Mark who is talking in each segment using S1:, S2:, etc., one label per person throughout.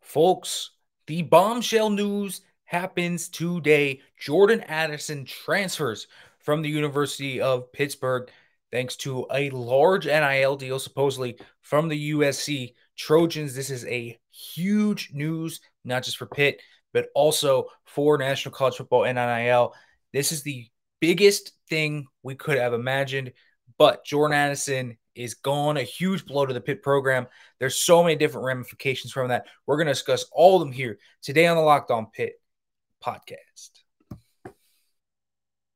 S1: Folks, the bombshell news happens today. Jordan Addison transfers from the University of Pittsburgh thanks to a large NIL deal, supposedly from the USC Trojans. This is a huge news, not just for Pitt, but also for National College Football and NIL. This is the biggest thing we could have imagined, but Jordan Addison is gone, a huge blow to the Pitt program. There's so many different ramifications from that. We're going to discuss all of them here today on the Locked On Pitt podcast.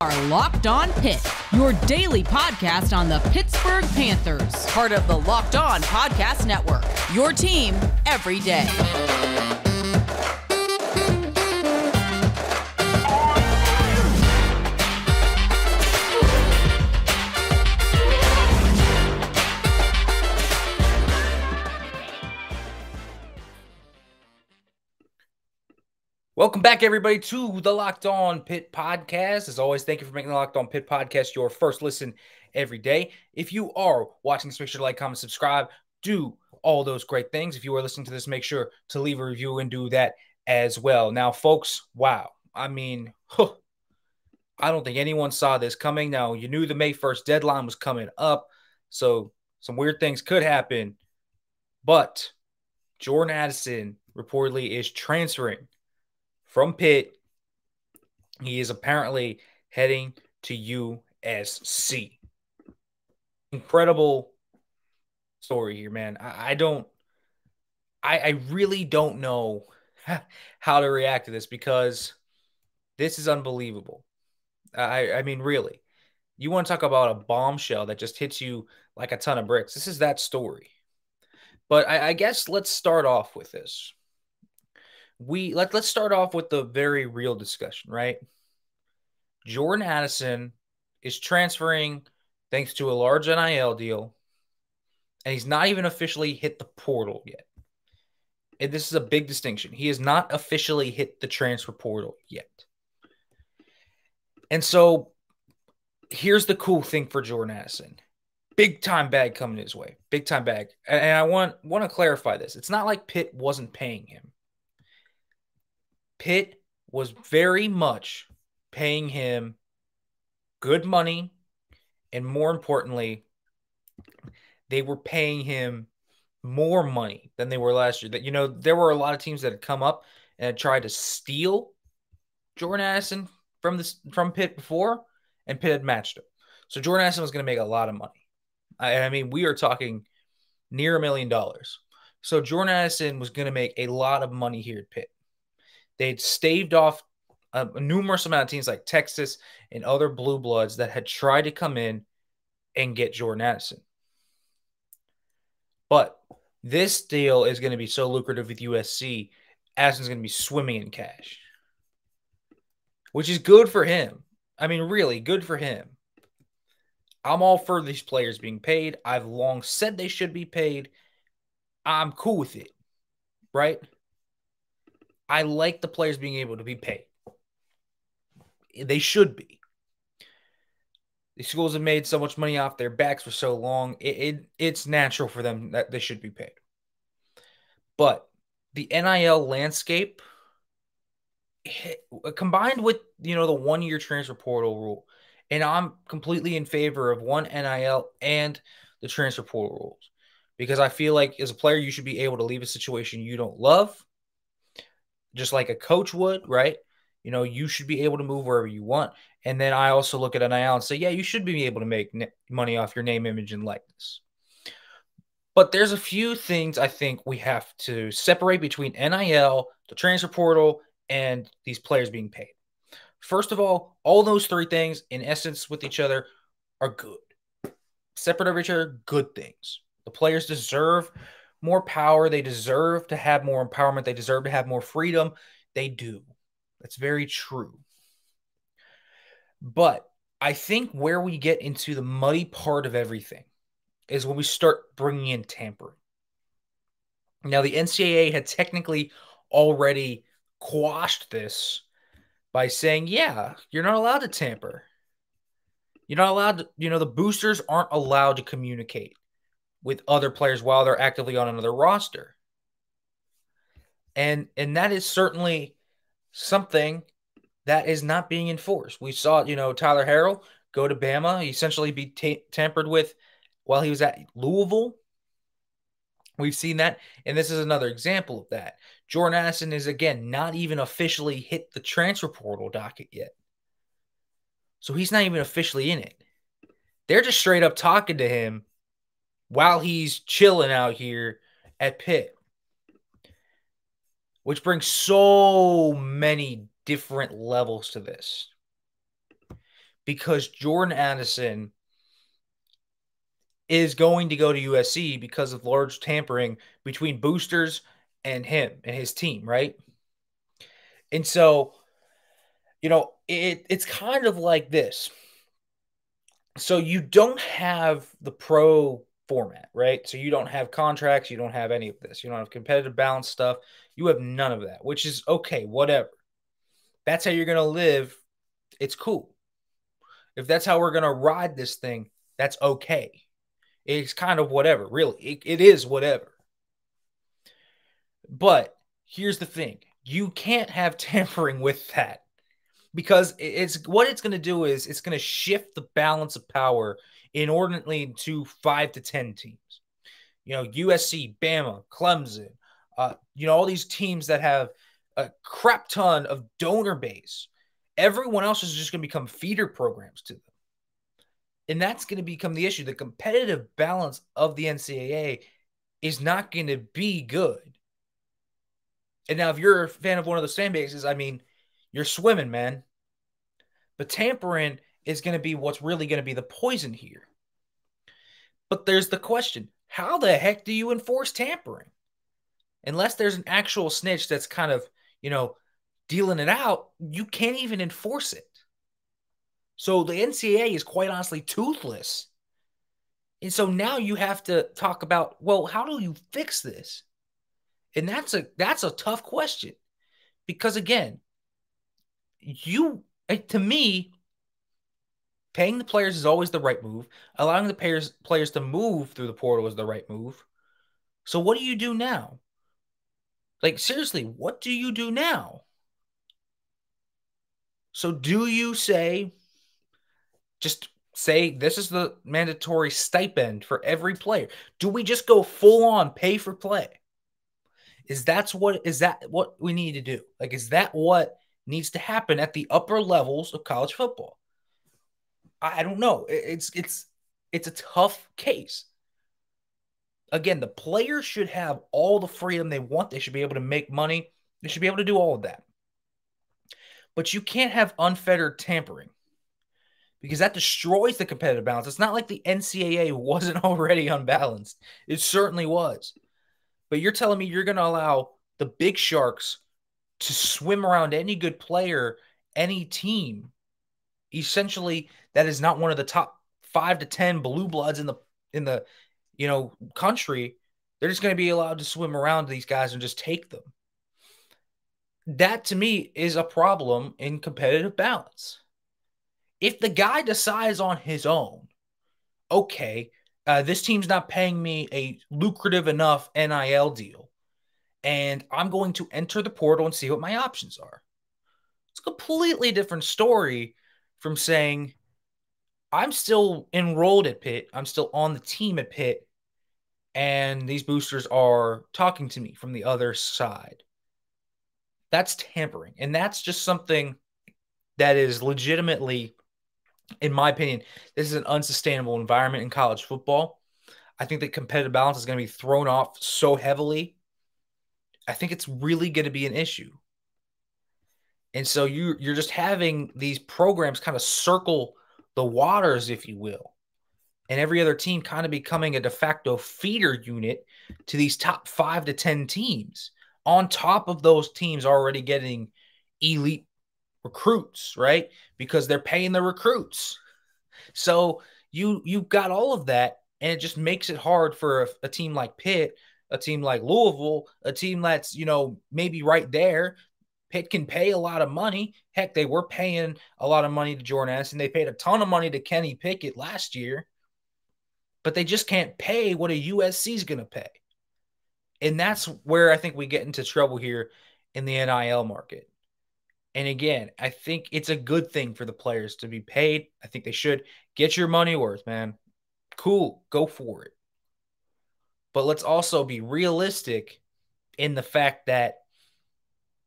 S2: Are Locked On Pitt, your daily podcast on the Pittsburgh Panthers, part of the Locked On Podcast Network, your team every day.
S1: Welcome back, everybody, to the Locked On Pitt podcast. As always, thank you for making the Locked On Pitt podcast your first listen every day. If you are watching this, make sure to like, comment, subscribe, do all those great things. If you are listening to this, make sure to leave a review and do that as well. Now, folks, wow. I mean, I don't think anyone saw this coming. Now, you knew the May 1st deadline was coming up, so some weird things could happen. But Jordan Addison reportedly is transferring from Pitt. He is apparently heading to USC. Incredible story here, man. I really don't know how to react to this because this is unbelievable. I mean, really. You want to talk about a bombshell that just hits you like a ton of bricks. This is that story. But I guess let's start off with this. Let's start off with the very real discussion, right? Jordan Addison is transferring thanks to a large NIL deal, and he's not even officially hit the portal yet. And this is a big distinction. He has not officially hit the transfer portal yet. And so here's the cool thing for Jordan Addison. Big time bag coming his way. Big time bag. And I want to clarify this. It's not like Pitt wasn't paying him. Pitt was very much paying him good money, and more importantly, they were paying him more money than they were last year. That there were a lot of teams that had come up and had tried to steal Jordan Addison from Pitt before, and Pitt had matched him. So Jordan Addison was going to make a lot of money. I mean, we are talking near $1 million. So Jordan Addison was going to make a lot of money here at Pitt. They'd staved off a numerous amount of teams like Texas and other blue bloods that had tried to come in and get Jordan Addison. But this deal is going to be so lucrative with USC, Addison's going to be swimming in cash, which is good for him. I mean, really good for him. I'm all for these players being paid. I've long said they should be paid. I'm cool with it, right? I like the players being able to be paid. They should be. The schools have made so much money off their backs for so long. It's natural for them that they should be paid. But the NIL landscape, combined with, the 1-year transfer portal rule, and I'm completely in favor of one NIL and the transfer portal rules, because I feel like as a player, you should be able to leave a situation you don't love, just like a coach would, right? You should be able to move wherever you want. And then I also look at NIL and say, yeah, you should be able to make money off your name, image, and likeness. But there's a few things I think we have to separate between NIL, the transfer portal, and these players being paid. First of all those three things, in essence, with each other, are good. Separate of each other, good things. The players deserve more power. They deserve to have more empowerment. They deserve to have more freedom. They do. That's very true. But I think where we get into the muddy part of everything is when we start bringing in tampering. Now, the NCAA had technically already quashed this by saying, yeah, you're not allowed to tamper. You're not allowed to, the boosters aren't allowed to communicate with other players while they're actively on another roster. And that is certainly something that is not being enforced. We saw, Tyler Harrell go to Bama, essentially be tampered with while he was at Louisville. We've seen that, and this is another example of that. Jordan Addison is, again, not even officially hit the transfer portal docket yet. So he's not even officially in it. They're just straight up talking to him while he's chilling out here at Pitt, which brings so many different levels to this. Because Jordan Addison is going to go to USC because of large tampering between boosters and him and his team, right? And so, it's kind of like this. So you don't have the pro format, right? So you don't have contracts, you don't have any of this. You don't have competitive balance stuff. You have none of that, which is okay, whatever. That's how you're going to live. It's cool. If that's how we're going to ride this thing, that's okay. It's kind of whatever, really. It is whatever. But here's the thing. You can't have tampering with that, because what it's going to do is it's going to shift the balance of power inordinately to 5 to 10 teams. USC, Bama, Clemson, all these teams that have a crap ton of donor base. Everyone else is just going to become feeder programs to them. And that's going to become the issue. The competitive balance of the NCAA is not going to be good. And now if you're a fan of one of those fan bases, you're swimming, man. But tampering is going to be what's really going to be the poison here. But there's the question, how the heck do you enforce tampering? Unless there's an actual snitch that's kind of, dealing it out, you can't even enforce it. So the NCAA is quite honestly toothless. And so now you have to talk about, well, how do you fix this? And that's a tough question. Because again, to me, paying the players is always the right move. Allowing the players to move through the portal is the right move. So what do you do now? Like, seriously, what do you do now? So do you just say this is the mandatory stipend for every player? Do we just go full on pay for play? Is that what we need to do? Like, is that what needs to happen at the upper levels of college football? I don't know. It's a tough case. Again, the players should have all the freedom they want. They should be able to make money. They should be able to do all of that. But you can't have unfettered tampering, because that destroys the competitive balance. It's not like the NCAA wasn't already unbalanced. It certainly was. But you're telling me you're going to allow the big sharks to swim around any good player, any team, essentially, that is not one of the top 5 to 10 blue bloods in the country. They're just going to be allowed to swim around these guys and just take them. That, to me, is a problem in competitive balance. If the guy decides on his own, okay, this team's not paying me a lucrative enough NIL deal, and I'm going to enter the portal and see what my options are. It's a completely different story from saying, I'm still enrolled at Pitt, I'm still on the team at Pitt, and these boosters are talking to me from the other side. That's tampering, and that's just something that is legitimately, in my opinion, this is an unsustainable environment in college football. I think that competitive balance is going to be thrown off so heavily. I think it's really going to be an issue. And so you're just having these programs kind of circle the waters, if you will, and every other team kind of becoming a de facto feeder unit to these top 5 to 10 teams, on top of those teams already getting elite recruits, right? Because they're paying the recruits. So you've got all of that, and it just makes it hard for a team like Pitt, a team like Louisville, a team that's, maybe right there. Pitt can pay a lot of money. Heck, they were paying a lot of money to Jordan Addison. They paid a ton of money to Kenny Pickett last year, but they just can't pay what a USC is going to pay. And that's where I think we get into trouble here in the NIL market. And again, I think it's a good thing for the players to be paid. I think they should get your money worth, man. Cool, go for it. But let's also be realistic in the fact that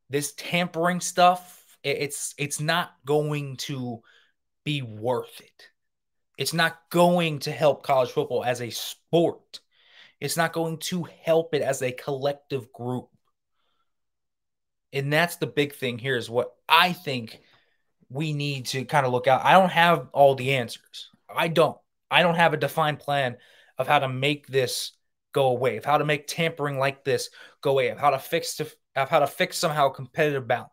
S1: this tampering stuff, it's not going to be worth it. It's not going to help college football as a sport. It's not going to help it as a collective group. And that's the big thing here is what I think we need to kind of look out. I don't have all the answers. I don't have a defined plan of how to make this go away, of how to make tampering like this go away, of how to fix somehow competitive balance.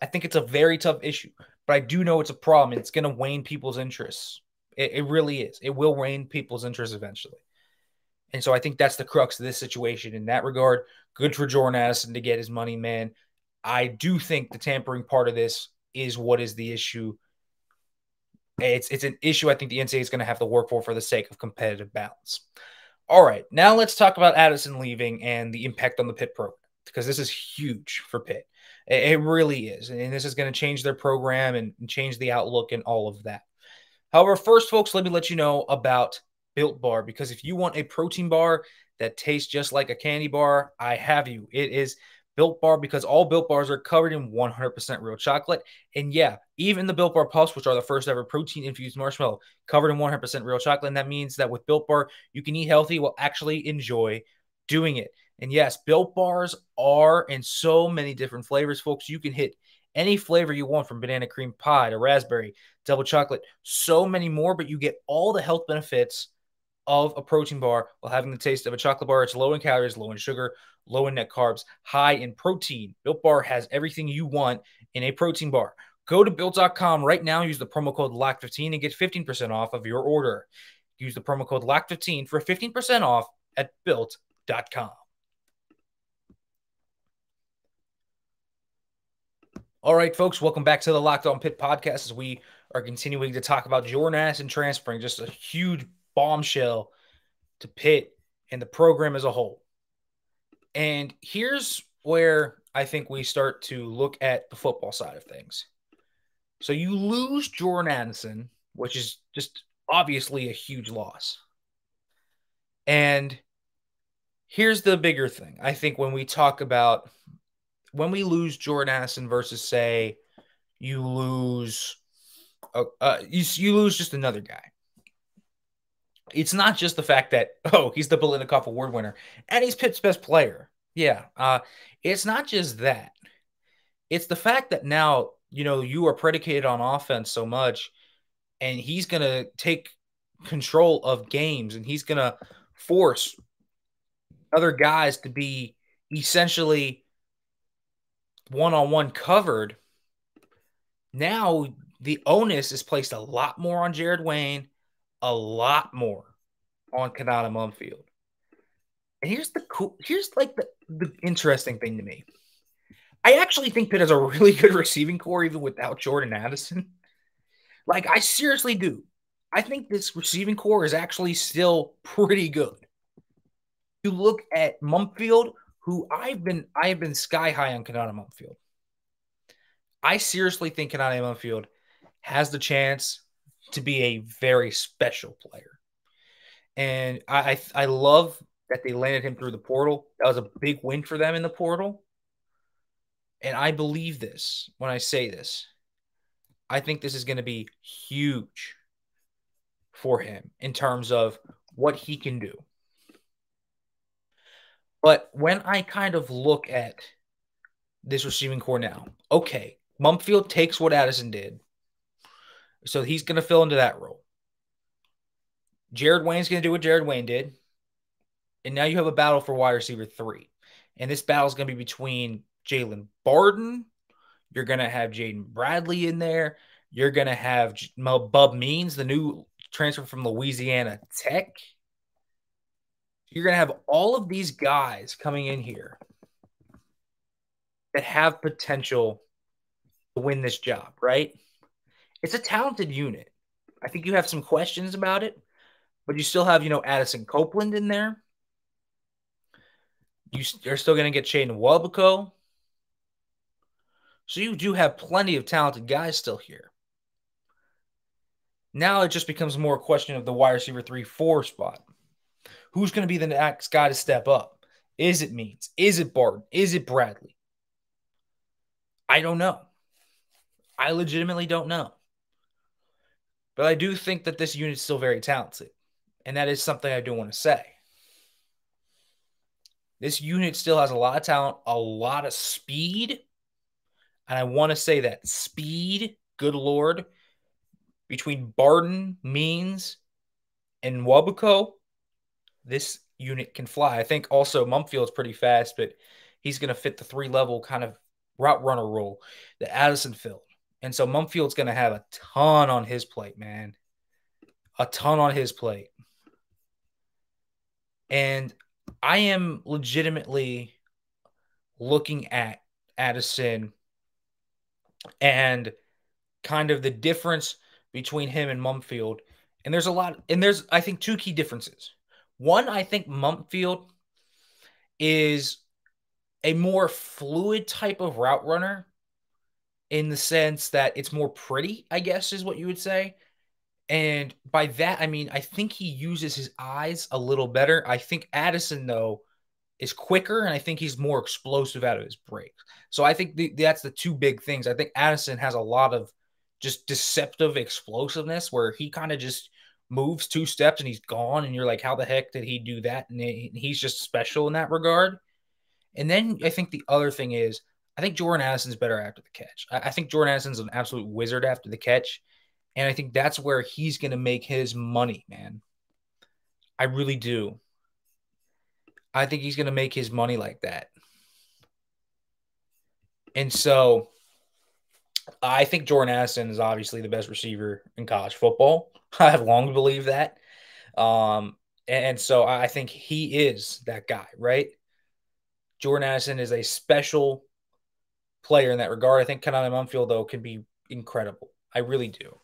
S1: I think it's a very tough issue, but I do know it's a problem. And it's going to wane people's interests. It really is. It will wane people's interests eventually. And so I think that's the crux of this situation in that regard. Good for Jordan Addison to get his money, man. I do think the tampering part of this is what is the issue. It's an issue I think the NCAA is going to have to work for the sake of competitive balance. All right, now let's talk about Addison leaving and the impact on the Pitt program, because this is huge for Pitt. It really is, and this is going to change their program and change the outlook and all of that. However, first, folks, let me let you know about Built Bar, because if you want a protein bar that tastes just like a candy bar, I have you. It is Built Bar, because all Built Bars are covered in 100% real chocolate. And yeah, even the Built Bar Puffs, which are the first ever protein-infused marshmallow, covered in 100% real chocolate. And that means that with Built Bar, you can eat healthy while actually enjoy doing it. And yes, Built Bars are in so many different flavors, folks. You can hit any flavor you want, from banana cream pie to raspberry, double chocolate, so many more, but you get all the health benefits of a protein bar while having the taste of a chocolate bar. It's low in calories, low in sugar, low in net carbs, high in protein. Built Bar has everything you want in a protein bar. Go to Built.com right now, use the promo code LOCK15 and get 15% off of your order. Use the promo code LOCK15 for 15% off at Built.com. All right, folks, welcome back to the Locked On Pitt podcast, as we are continuing to talk about Jordan Addison transferring, just a huge bombshell to Pitt and the program as a whole. And here's where I think we start to look at the football side of things. So you lose Jordan Addison, which is just obviously a huge loss. And here's the bigger thing. I think when we talk about when we lose Jordan Addison versus, say, you lose you lose just another guy. It's not just the fact that, oh, he's the Biletnikoff Award winner and he's Pitt's best player. Yeah, it's not just that. It's the fact that now, you are predicated on offense so much, and he's going to take control of games, and he's going to force other guys to be essentially one-on-one covered. Now the onus is placed a lot more on Jared Wayne, a lot more on Konata Mumpfield. And here's the interesting thing to me. I actually think Pitt has a really good receiving core even without Jordan Addison. I seriously do. I think this receiving core is actually still pretty good. You look at Mumpfield, who I have been sky high on Konata Mumpfield. I seriously think Konata Mumpfield has the chance to be a very special player. And I love that they landed him through the portal. That was a big win for them in the portal. And I believe this when I say this. I think this is going to be huge for him in terms of what he can do. But when I kind of look at this receiving core now, okay, Mumpfield takes what Addison did. So he's going to fill into that role. Jared Wayne's going to do what Jared Wayne did. And now you have a battle for wide receiver 3. And this battle is going to be between Jaylon Barden. You're going to have Jaden Bradley in there. You're going to have Bub Means, the new transfer from Louisiana Tech. You're going to have all of these guys coming in here that have potential to win this job, right? It's a talented unit. I think you have some questions about it, but you still have, Addison Copeland in there. You're still going to get Chain Wabuko. So you do have plenty of talented guys still here. Now it just becomes more a question of the wide receiver 3-4 spot. Who's going to be the next guy to step up? Is it Means? Is it Barden? Is it Bradley? I don't know. I legitimately don't know. But I do think that this unit's still very talented. And that is something I do want to say. This unit still has a lot of talent, a lot of speed. And I want to say that speed, good Lord, between Barden, Means, and Wabuko, this unit can fly. I think also Mumpfield's pretty fast, but he's going to fit the 3-level kind of route runner role that Addison filled. And so Mumpfield's going to have a ton on his plate, man. A ton on his plate. And I am legitimately looking at Addison and kind of the difference between him and Mumpfield. And there's I think 2 key differences. One, I think Mumpfield is a more fluid type of route runner in the sense that it's more pretty, I guess is what you would say. And by that, I mean, I think he uses his eyes a little better. I think Addison, though, is quicker, and I think he's more explosive out of his breaks. So I think that's the 2 big things. I think Addison has a lot of just deceptive explosiveness where he kind of just moves 2 steps and he's gone, and you're like, how the heck did he do that? And he's just special in that regard. And then I think the other thing is, I think Jordan Addison's better after the catch. I think Jordan Addison's an absolute wizard after the catch. And I think that's where he's going to make his money, man. I really do. I think he's going to make his money like that. And so I think Jordan Addison is obviously the best receiver in college football. I have long believed that. And so I think he is that guy, right? Jordan Addison is a special player in that regard. I think Konata Mumpfield, though, can be incredible. I really do.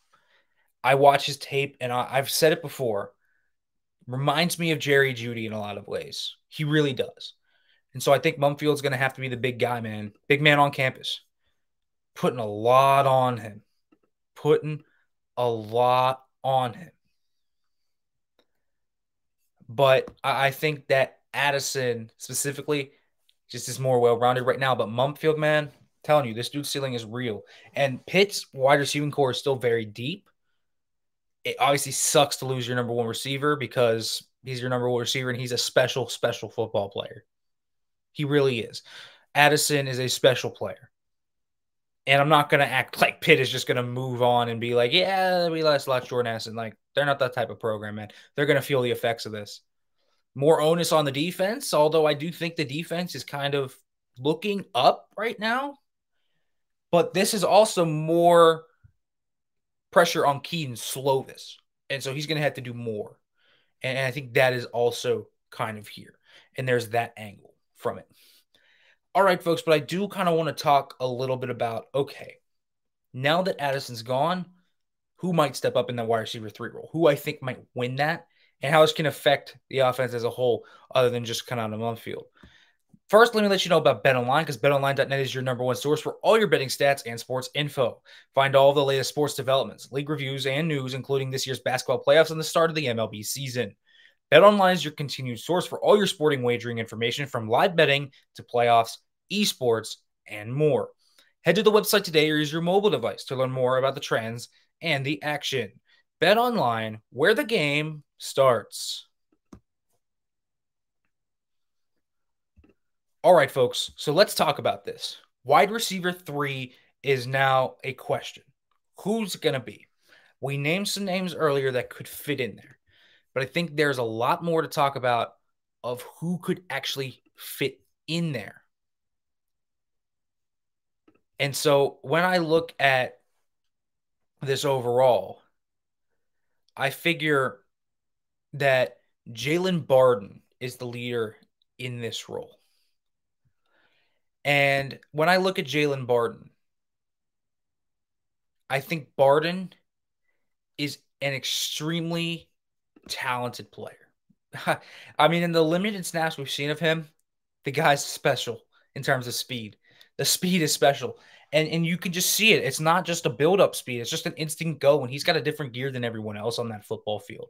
S1: I watch his tape, and I've said it before. Reminds me of Jerry Jeudy in a lot of ways. He really does. And so I think Mumpfield's going to have to be the big guy, man. Big man on campus. Putting a lot on him. Putting a lot on him. But I think that Addison specifically just is more well-rounded right now. But Mumpfield, man, I'm telling you, this dude's ceiling is real. And Pitt's wide receiving core is still very deep. It obviously sucks to lose your number 1 receiver because he's your number 1 receiver and he's a special, special football player. He really is. Addison is a special player. And I'm not going to act like Pitt is just going to move on and be like, yeah, we lost Jordan Addison. Like, they're not that type of program, man. They're going to feel the effects of this. More onus on the defense, although I do think the defense is kind of looking up right now. But this is also more pressure on Keaton Slovis. And so he's going to have to do more. And I think that is also kind of here. And there's that angle from it. All right, folks, but I do kind of want to talk a little bit about, okay, now that Addison's gone, who might step up in that wide receiver 3 role? Who I think might win that? And how this can affect the offense as a whole other than just kind of on the Mumpfield. First, let me let you know about BetOnline because BetOnline.net is your number 1 source for all your betting stats and sports info. Find all the latest sports developments, league reviews, and news, including this year's basketball playoffs and the start of the MLB season. BetOnline is your continued source for all your sporting wagering information from live betting to playoffs, esports, and more. Head to the website today or use your mobile device to learn more about the trends and the action. BetOnline, where the game starts. All right, folks, so let's talk about this. Wide receiver 3 is now a question. Who's it going to be? We named some names earlier that could fit in there, but I think there's a lot more to talk about of who could actually fit in there. And so when I look at this overall, I figure that Jaylon Barden is the leader in this role. And when I look at Jaylon Barden, I think Barden is an extremely talented player. I mean, in the limited snaps we've seen of him, The guy's special in terms of speed. The speed is special. And you can just see it. It's not just a build-up speed. It's just an instant go, and he's got a different gear than everyone else on that football field.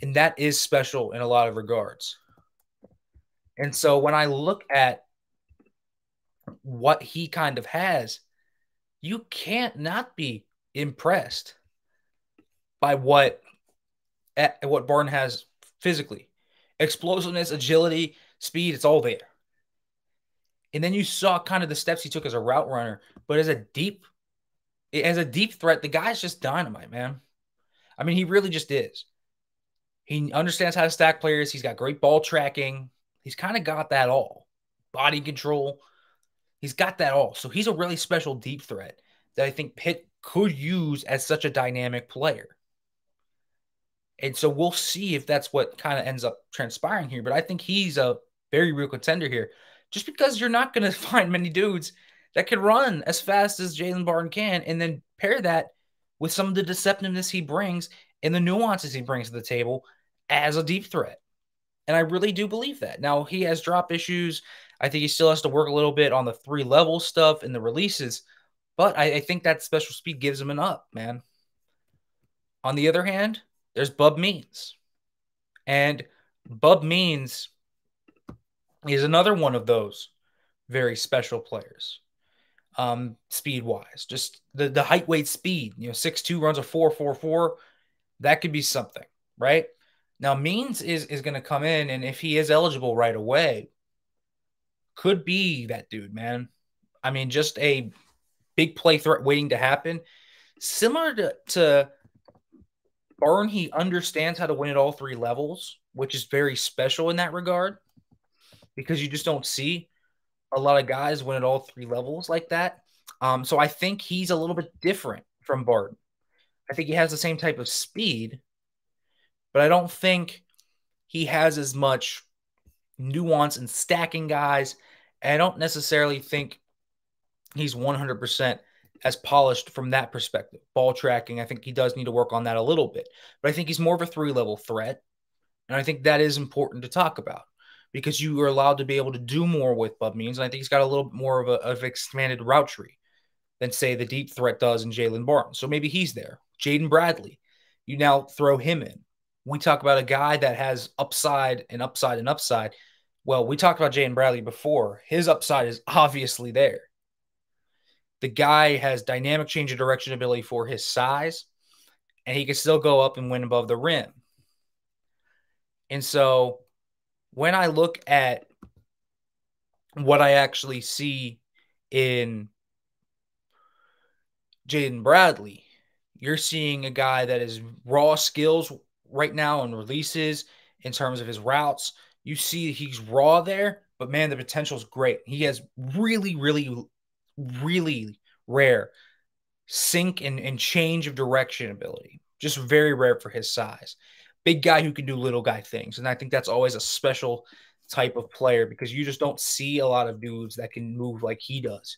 S1: And that is special in a lot of regards. And so when I look at what he kind of has, you can't not be impressed by what Barden has physically. Explosiveness, agility, speed, it's all there. And then you saw kind of the steps he took as a route runner, but as a deep threat, the guy's just dynamite, man. I mean, he really just is. He understands how to stack players. He's got great ball tracking. He's kind of got that all. Body control. He's got that all. So he's a really special deep threat that I think Pitt could use as such a dynamic player. And so we'll see if that's what kind of ends up transpiring here. But I think he's a very real contender here. Just because you're not going to find many dudes that can run as fast as Jaylon Barden can, and then pair that with some of the deceptiveness he brings and the nuances he brings to the table as a deep threat. And I really do believe that. Now, he has drop issues. I think he still has to work a little bit on the 3-level stuff and the releases, but I think that special speed gives him an up, man. On the other hand, there's Bub Means. And Bub Means is another one of those very special players, speed-wise. Just the height, weight, speed. 6'2", runs a 4.44. That could be something, right? Now, Means is going to come in, and if he is eligible right away, could be that dude, man. I mean, just a big play threat waiting to happen. Similar to Barden, he understands how to win at all 3 levels, which is very special in that regard because you just don't see a lot of guys win at all 3 levels like that. So I think he's a little bit different from Barden. I think he has the same type of speed, but I don't think he has as much nuance in stacking guys. And I don't necessarily think he's 100% as polished from that perspective. Ball tracking, I think he does need to work on that a little bit. But I think he's more of a 3-level threat. And I think that is important to talk about because you are allowed to be able to do more with Bub Means. And I think he's got a little bit more of expanded route tree than, say, the deep threat does in Jaylon Barden. So maybe he's there. Jaden Bradley, you now throw him in. We talk about a guy that has upside and upside and upside. Well, we talked about Jaden Bradley before. His upside is obviously there. The guy has dynamic change of direction ability for his size, and he can still go up and win above the rim. And so when I look at what I actually see in Jaden Bradley, you're seeing a guy that is raw skills right now and releases in terms of his routes. You see he's raw there, but man, the potential is great. He has really, really, really rare sink and change of direction ability. Just very rare for his size. Big guy who can do little guy things. And I think that's always a special type of player because you just don't see a lot of dudes that can move like he does.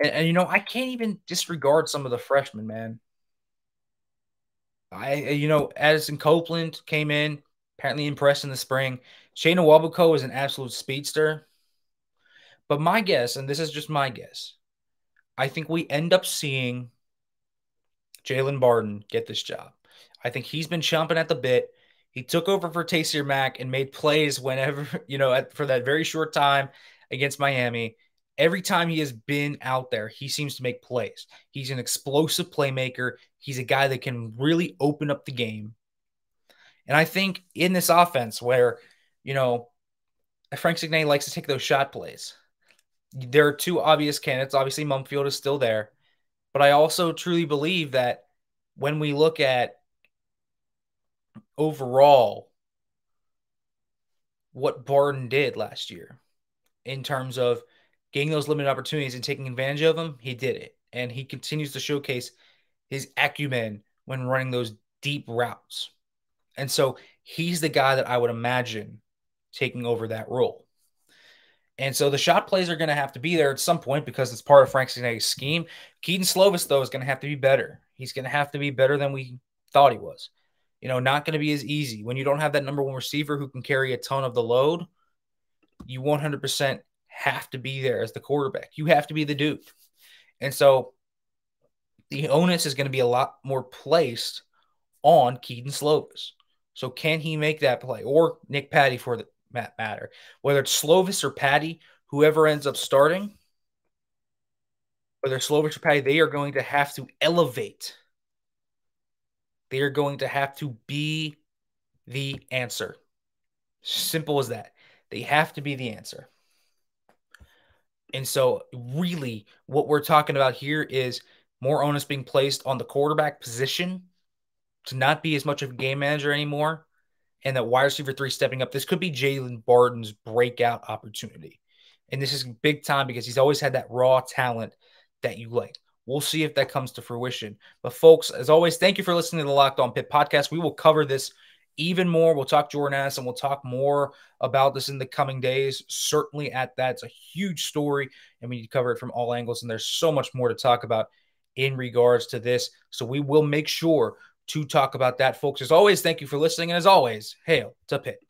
S1: And I can't even disregard some of the freshmen, man. Addison Copeland came in, apparently impressed in the spring. Shane Wabuko is an absolute speedster. But my guess, and this is just my guess, I think we end up seeing Jaylon Barden get this job. I think he's been chomping at the bit. He took over for Taysir Mack and made plays whenever, for that very short time against Miami. Every time he has been out there, he seems to make plays. He's an explosive playmaker. He's a guy that can really open up the game. And I think in this offense where, Frank Signe likes to take those shot plays, there are 2 obvious candidates. Obviously, Mumpfield is still there. But I also truly believe that when we look at overall what Barden did last year in terms of getting those limited opportunities and taking advantage of them, he did it. And he continues to showcase his acumen when running those deep routes. And so he's the guy that I would imagine taking over that role. And so the shot plays are going to have to be there at some point because it's part of Frank Signe's scheme. Keaton Slovis, though, is going to have to be better. He's going to have to be better than we thought he was. Not going to be as easy. When you don't have that number 1 receiver who can carry a ton of the load, you 100% have to be there as the quarterback. You have to be the dude. And so the onus is going to be a lot more placed on Keaton Slovis. So can he make that play? Or Nick Patty for the matter. Whether it's Slovis or Patty, whoever ends up starting, whether Slovis or Patty, they are going to have to elevate. They are going to have to be the answer. Simple as that. They have to be the answer. And so really what we're talking about here is more onus being placed on the quarterback position to not be as much of a game manager anymore, and that wide receiver 3 stepping up. This could be Jaylon Barden's breakout opportunity. And this is big time because he's always had that raw talent that you like. We'll see if that comes to fruition. But folks, as always, thank you for listening to the Locked On Pitt podcast. We will cover this even more. We'll talk Jordan Addison. We'll talk more about this in the coming days. Certainly at that. It's a huge story, and we need to cover it from all angles. And there's so much more to talk about in regards to this. So we will make sure to talk about that, folks. As always, thank you for listening. And as always, hail to Pitt.